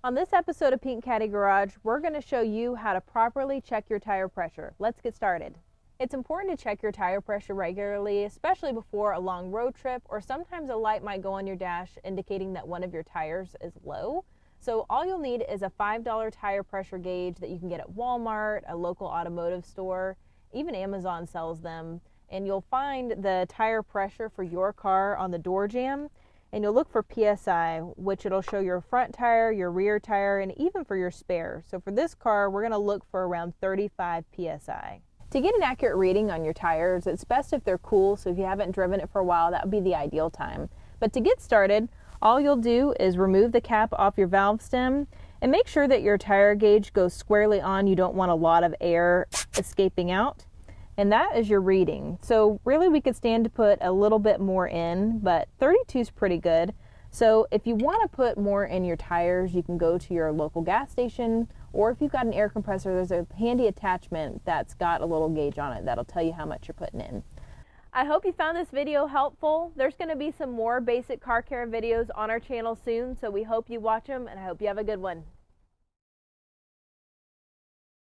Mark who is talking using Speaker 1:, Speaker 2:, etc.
Speaker 1: On this episode of Pink Caddy Garage, we're going to show you how to properly check your tire pressure. Let's get started. It's important to check your tire pressure regularly, especially before a long road trip, or sometimes a light might go on your dash indicating that one of your tires is low. So all you'll need is a $5 tire pressure gauge that you can get at Walmart, a local automotive store, even Amazon sells them, and you'll find the tire pressure for your car on the door jamb. And you'll look for PSI, which it'll show your front tire, your rear tire, and even for your spare. So for this car, we're going to look for around 35 PSI. To get an accurate reading on your tires, it's best if they're cool, so if you haven't driven it for a while, that would be the ideal time. But to get started, all you'll do is remove the cap off your valve stem and make sure that your tire gauge goes squarely on. You don't want a lot of air escaping out. And that is your reading. So really we could stand to put a little bit more in, but 32 is pretty good. So if you want to put more in your tires, you can go to your local gas station, or if you've got an air compressor, there's a handy attachment that's got a little gauge on it that'll tell you how much you're putting in. I hope you found this video helpful. There's going to be some more basic car care videos on our channel soon, so we hope you watch them, and I hope you have a good one.